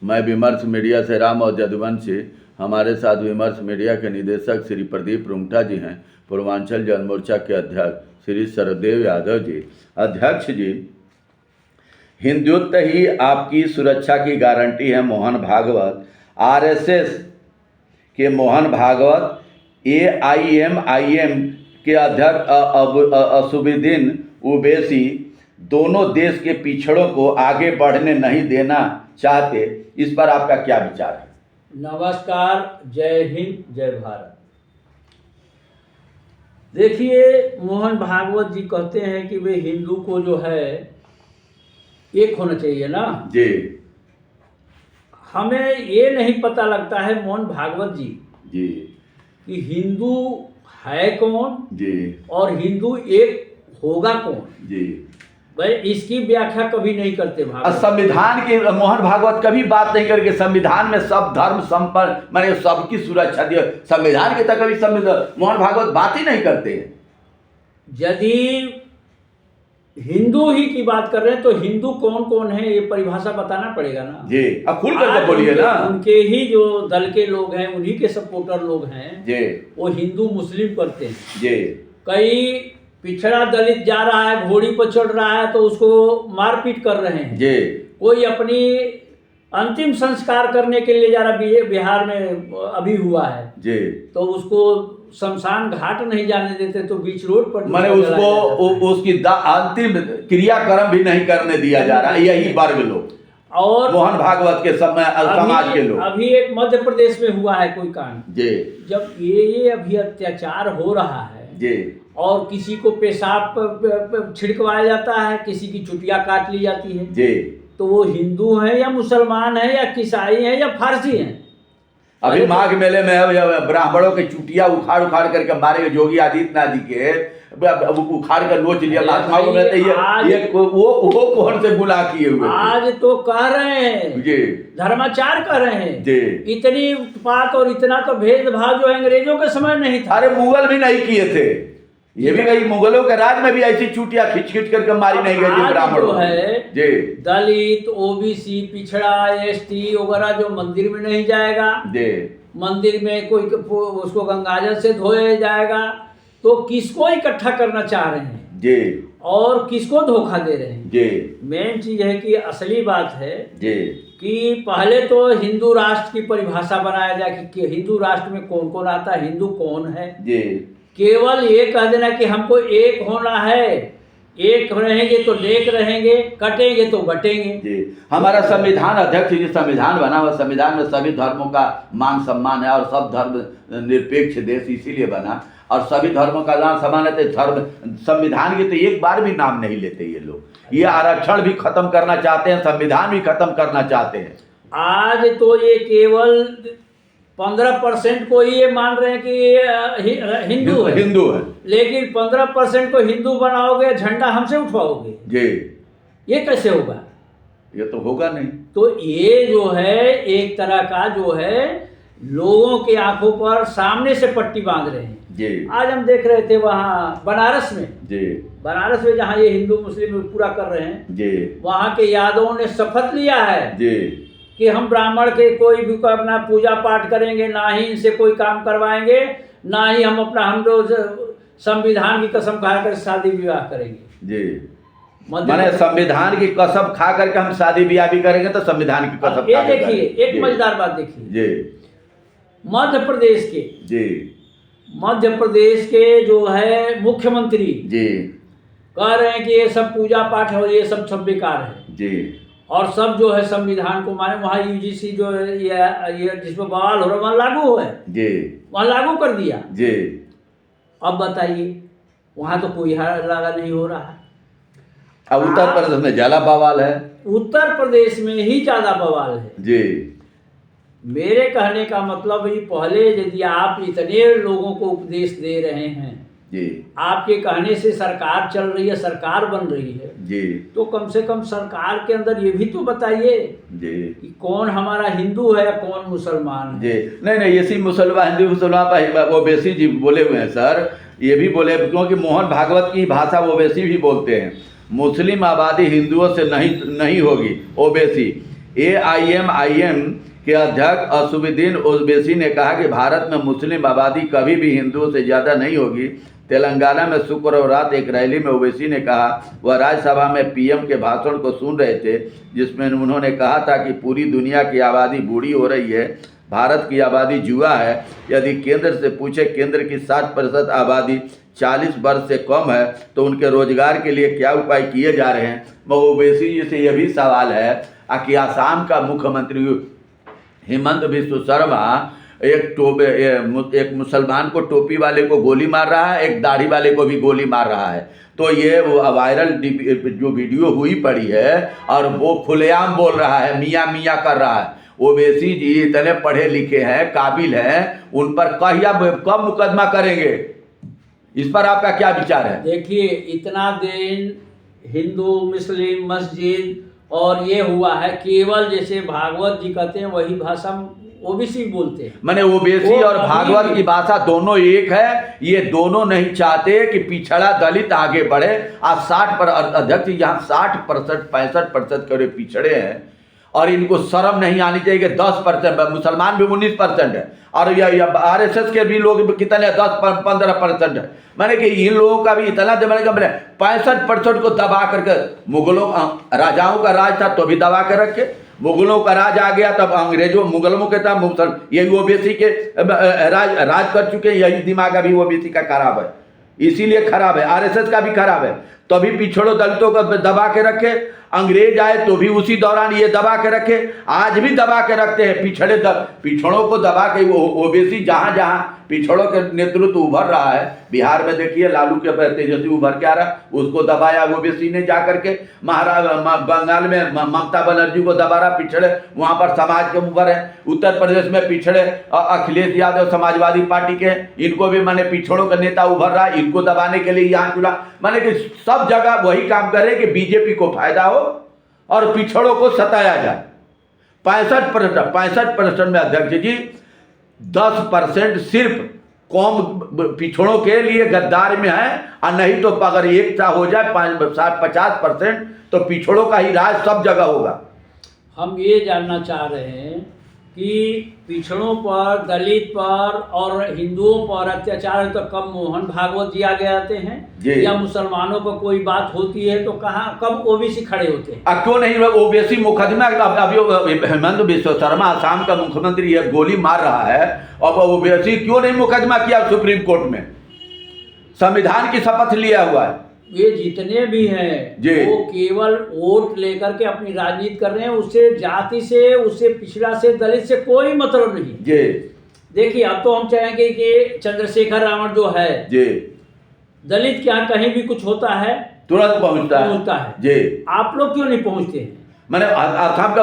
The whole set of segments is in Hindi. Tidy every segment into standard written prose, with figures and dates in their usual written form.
मैं विमर्श मीडिया से राम और यदुवंशी। हमारे साथ विमर्श मीडिया के निदेशक श्री प्रदीप रुंगटा जी हैं, पूर्वांचल जनमोर्चा के अध्यक्ष श्री सरदेव यादव जी। अध्यक्ष जी, हिंदुत्व ही आपकी सुरक्षा की गारंटी है। मोहन भागवत, आरएसएस के मोहन भागवत, AIMIM के अध्यक्ष असुद्दीन ओवैसी दोनों देश के पिछड़ों को आगे बढ़ने नहीं देना चाहते। इस पर आपका क्या विचार है? नमस्कार, जय हिंद, जय भारत। देखिए, मोहन भागवत जी कहते हैं कि वे हिंदू को जो है एक होना चाहिए ना जी। हमें ये नहीं पता लगता है मोहन भागवत जी कि हिंदू है कौन जी और हिंदू एक होगा कौन जी। भाई, इसकी व्याख्या कभी नहीं करते भागवत। संविधान की मोहन भागवत कभी बात नहीं करके संविधान में सब धर्म संपन्न माने सबकी सुरक्षा दिया। संविधान के तक कभी मोहन भागवत बात ही नहीं करते हैं। यदि हिंदू ही की बात कर रहे हैं तो हिंदू कौन कौन है ये परिभाषा बताना पड़ेगा ना जी। अब खुल करके बोलिए ना। उनके ही जो दल के लोग हैं, उन्हीं के सपोर्टर लोग हैं जी, वो हिंदू मुस्लिम करते हैं जी। कई पिछड़ा दलित जा रहा है, घोड़ी पर चढ़ रहा है तो उसको मारपीट कर रहे हैं जी। कोई अपनी अंतिम संस्कार करने के लिए जा रहा, बिहार में अभी हुआ है जी। तो उसको शमशान घाट नहीं जाने देते तो बीच रोड पर मैंने उसको उसकी अंतिम क्रियाक्रम भी नहीं करने दिया जा रहा है। यही वर्ग लोग और मोहन भागवत के समाज के लोग। अभी एक मध्य प्रदेश में हुआ है कोई कांड जी। जब ये अभी अत्याचार हो रहा है जी और किसी को पेशाब छिड़कवाया जाता है, किसी की चुटिया काट ली जाती है जी, तो वो हिंदू है या मुसलमान है या ईसाई है या फारसी है। अभी माघ मेले में ब्राह्मणों के चुटिया उखाड़ उखाड़ करके मारे योगी आदित्यनाथ जी के उखाड़ कर नोच लिया। महात्माओं में ये वो कौन से गुनाह किए हुए? आज तो कह रहे हैं जी, धर्माचार कर रहे हैं जी। इतनी उत्पात और इतना तो भेदभाव जो अंग्रेजों के समय नहीं था। अरे मुगल भी नहीं किए थे। ये भी कहीं मुगलों के राज में भी ऐसी चुटिया खींच खींच करके मारी नहीं गई थी ब्राह्मणों है जी। दलित, OBC, पिछड़ा, ST वगैरह जो मंदिर में नहीं जाएगा जी, मंदिर में कोई उसको गंगाजल से धोया जाएगा तो किसको इकट्ठा करना चाह रहे हैं जी और किसको धोखा दे रहे हैं। जी। मेन चीज है कि असली बात है जी कि पहले तो हिंदू राष्ट्र की परिभाषा बनाया जाए कि हिंदू राष्ट्र में कौन कौन आता है, हिंदू कौन है। जी। केवल ये कह देना कि हमको एक होना है, एक रहेंगे तो नेक रहेंगे, कटेंगे तो बटेंगे। जी। हमारा संविधान अध्यक्ष जी संविधान बना हुआ, संविधान में सभी धर्मों का मान सम्मान है और सब धर्म निरपेक्ष देश इसीलिए बना और सभी धर्मों का नाम समान है। तो धर्म संविधान के तो एक बार भी नाम नहीं लेते ये लोग। ये आरक्षण भी खत्म करना चाहते हैं, संविधान भी खत्म करना चाहते हैं। आज तो ये केवल 15% को ये मान रहे हैं कि ये हिंदू है, लेकिन 15% को हिंदू बनाओगे, झंडा हमसे उठवाओगे जी। ये कैसे होगा? ये तो होगा नहीं। तो ये जो है एक तरह का जो है लोगों के आंखों पर सामने से पट्टी बांध रहे हैं जी। आज हम देख रहे थे वहाँ बनारस में जी। बनारस में जहाँ ये हिंदू मुस्लिम पूरा कर रहे हैं जी। वहाँ के यादवों ने शपथ लिया है जी कि हम ब्राह्मण के कोई भी अपना पूजा पाठ करेंगे, ना ही इनसे कोई काम करवाएंगे, ना ही हम लोग संविधान की कसम खाकर शादी विवाह करेंगे। जी। माने संविधान की कसम खा करके हम शादी ब्याह भी करेंगे तो संविधान की कसम। ये देखिए एक मजेदार बात देखिए जी। मध्य प्रदेश के जी। मध्य प्रदेश के जो है मुख्यमंत्री जी कह रहे हैं कि ये सब पूजा पाठ और ये सब बेकार है जी और सब जो है संविधान को माने। वहाँ UGC जो है ये जिसमें बवाल हो रहा है वहाँ लागू है जी, वहाँ लागू कर दिया जी। अब बताइए वहाँ तो कोई लगा नहीं हो रहा है। अब उत्तर प्रदेश में ज्यादा बवाल है। उत्तर प्रदेश में ही ज्यादा बवाल है जी। मेरे कहने का मतलब है पहले यदि आप इतने लोगों को उपदेश दे रहे हैं जी, आपके कहने से सरकार चल रही है, सरकार बन रही है जी, तो कम से कम सरकार के अंदर ये भी तो बताइए जी कि कौन हमारा हिंदू है या कौन मुसलमान है। जी। नहीं इसी मुसलमान हिंदू मुसलमान ओवैसी जी बोले हुए हैं सर। ये भी बोले क्योंकि मोहन भागवत की भाषा ओवैसी भी बोलते हैं। मुस्लिम आबादी हिंदुओं से नहीं होगी। ओवैसी AIMIM के अध्यक्ष असुद्दीन ओवैसी ने कहा कि भारत में मुस्लिम आबादी कभी भी हिंदुओं से ज़्यादा नहीं होगी। तेलंगाना में शुक्रवार रात एक रैली में ओवैसी ने कहा वह राज्यसभा में PM के भाषण को सुन रहे थे, जिसमें उन्होंने कहा था कि पूरी दुनिया की आबादी बूढ़ी हो रही है, भारत की आबादी जुआ है। यदि केंद्र से पूछे केंद्र की 60% आबादी 40 वर्ष से कम है तो उनके रोजगार के लिए क्या उपाय किए जा रहे हैं। मगर ओवैसी जी से यह भी सवाल है कि आसाम का मुख्यमंत्री हेमंत बिस्व शर्मा एक मुसलमान को टोपी वाले को गोली मार रहा है, एक दाढ़ी वाले को भी गोली मार रहा है। तो ये वो वायरल जो वीडियो हुई पड़ी है और वो खुलेआम बोल रहा है, मियाँ मियाँ कर रहा है। ओवैसी जी इतने पढ़े लिखे हैं, काबिल हैं, उन पर कब मुकदमा करेंगे? इस पर आपका क्या विचार है? देखिए, इतना दिन हिंदू मुस्लिम मस्जिद और ये हुआ है, केवल जैसे भागवत जी कहते हैं वही भाषा ओबीसी बोलते हैं। मैंने ओबीसी और भागवत की भाषा दोनों एक है। ये दोनों नहीं चाहते कि पिछड़ा दलित आगे बढ़े। आज 60 अध्यक्ष यहाँ 60% 65% करे पिछड़े हैं और इनको शर्म नहीं आनी चाहिए कि 10%, मुसलमान भी 19% है और RSS के भी लोग कितने 10-15% है। मैंने कि इन लोगों का भी इतना मैंने 65% को दबा करके, मुगलों राजाओं का राज था तो भी दबा के रखे, मुगलों का राज आ गया तब अंग्रेजों मुगलों के था, यही ओबीसी के राज कर चुके हैं। यही दिमाग अभी ओबीसी का खराब है, इसीलिए खराब है। RSS का भी खराब है, तो भी पिछड़ों दलितों को दबा के रखे। अंग्रेज आए तो भी उसी दौरान ये दबा के रखे, आज भी दबा के रखते हैं। पिछड़ों को दबा के ओबीसी जहाँ जहाँ पिछड़ों के नेतृत्व उभर रहा है, बिहार में देखिए लालू के तेजस्वी उभर के आ रहा, उसको दबाया ओबीसी ने जा करके। बंगाल में ममता बनर्जी को दबा रहा, पिछड़े वहाँ पर समाज के उभर है। उत्तर प्रदेश में पिछड़े अखिलेश यादव समाजवादी पार्टी के, इनको भी मैंने पिछड़ों का नेता उभर रहा, इनको दबाने के लिए यहाँ चुना। मैंने कि सब जगह वही काम करे कि बीजेपी को फायदा हो और पिछड़ों को सताया जाए। 65% में अध्यक्ष जी 10% सिर्फ कौम पिछड़ों के लिए गद्दार में है, और नहीं तो अगर एकता हो जाए 50% तो पिछड़ों का ही राज सब जगह होगा। हम ये जानना चाह रहे हैं कि पिछड़ों पर, दलित पर और हिंदुओं पर अत्याचार तो कब मोहन भागवत जी आगे आते हैं, या मुसलमानों पर कोई बात होती है तो कहाँ कब ओबीसी खड़े होते हैं? क्यों नहीं ओबीसी मुकदमा? अभी हेमंत बिस्व शर्मा आसाम का मुख्यमंत्री है, गोली मार रहा है, और ओबीसी क्यों नहीं मुकदमा किया सुप्रीम कोर्ट में? संविधान की शपथ लिया हुआ है। ये जितने भी हैं वो केवल वोट लेकर के अपनी राजनीति कर रहे हैं, उससे जाति से, उससे पिछड़ा से, दलित से कोई मतलब नहीं जी। देखिए, अब तो हम चाहेंगे कि चंद्रशेखर रावण जो है जी, दलित क्या कहीं भी कुछ होता है तुरंत पहुंचता है जी। आप लोग क्यों नहीं पहुंचते हैं? मैंने आसाम का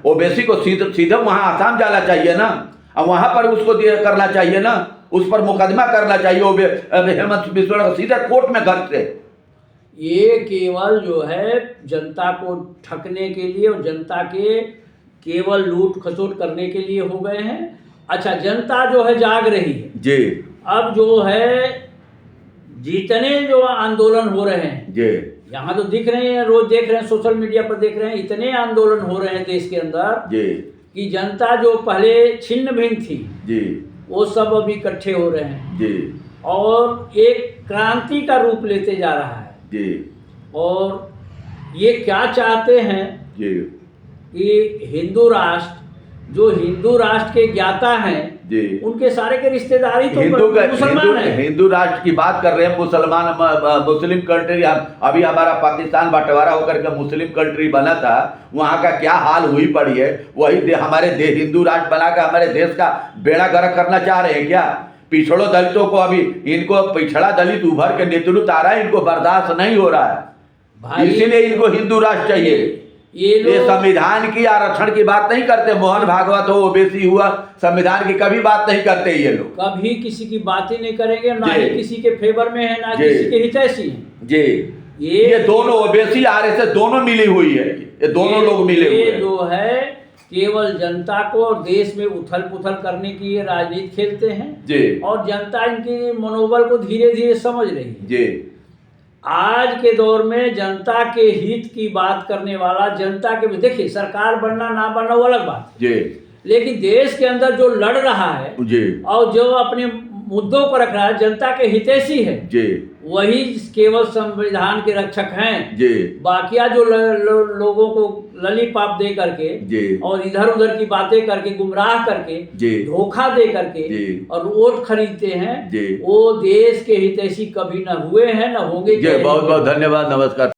ओबीसी को सीधे वहां आसाम जाना चाहिए ना, और वहां पर उसको करना चाहिए ना, उस पर मुकदमा करना चाहिए। हेमंत बिस्व सीधे कोर्ट में घर से। ये केवल जो है जनता को ठगने के लिए और जनता के केवल लूट खसोट करने के लिए हो गए हैं। अच्छा, जनता जो है जाग रही है जी। अब जो है जितने जो आंदोलन हो रहे हैं जी, यहाँ तो दिख रहे हैं, रोज देख रहे हैं, सोशल मीडिया पर देख रहे हैं, इतने आंदोलन हो रहे हैं देश के अंदर जी कि जनता जो पहले छिन्न भिन्न थी जी, वो सब अभी इकट्ठे हो रहे हैं जी, और एक क्रांति का रूप लेते जा रहा है जी। और ये क्या चाहते हैं जी कि हिंदू राष्ट्र, जो हिंदू राष्ट्र के ज्ञाता हैं जी, उनके सारे के रिश्तेदारी तो मुसलमान हैं। हिंदू राष्ट्र की बात कर रहे हैं, मुस्लिम कंट्री। अभी हमारा पाकिस्तान बंटवारा होकर के मुस्लिम कंट्री बना था, वहाँ का क्या हाल हुई पड़ी है। वही हमारे हिंदू राष्ट्र बना कर हमारे देश का बेड़ा गर्क करना चाह रहे हैं क्या? पिछड़ों दलितों को, अभी इनको पिछड़ा दलित उभर के नेतृत्व आ रहा है, इनको बर्दाश्त नहीं हो रहा है, इसीलिए इनको हिंदू राष्ट्र चाहिए। ये संविधान की आरक्षण की बात नहीं करते। मोहन भागवत हो, ओबीसी हुआ, संविधान की कभी बात नहीं करते ये लोग। कभी किसी की बात ही नहीं करेंगे, ना ही किसी के फेवर में है, ना किसी के हितैषी हैं जी। ये दोनों ओबीसी RSS दोनों मिली हुई है, ये दोनों लोग मिले हुए हैं। जो है केवल जनता को और देश में उथल पुथल करने की ये राजनीति खेलते हैं जी, और जनता इनकी मनोबल को धीरे धीरे समझ रही है जी। आज के दौर में जनता के हित की बात करने वाला, जनता के, देखिए सरकार बनना ना बनना वो अलग बात है, जी लेकिन देश के अंदर जो लड़ रहा है जी और जो अपने मुद्दों पर रख रहा है, जनता के हितैषी है, जी वही केवल संविधान के रक्षक हैं। जी बाकिया जो लोगों को ललीपॉप दे करके जी और इधर उधर की बातें करके, गुमराह करके, जी धोखा दे करके जी और वोट खरीदते हैं, जी वो देश के हितैषी कभी न हुए हैं न होंगे। जी बहुत बहुत धन्यवाद, नमस्कार।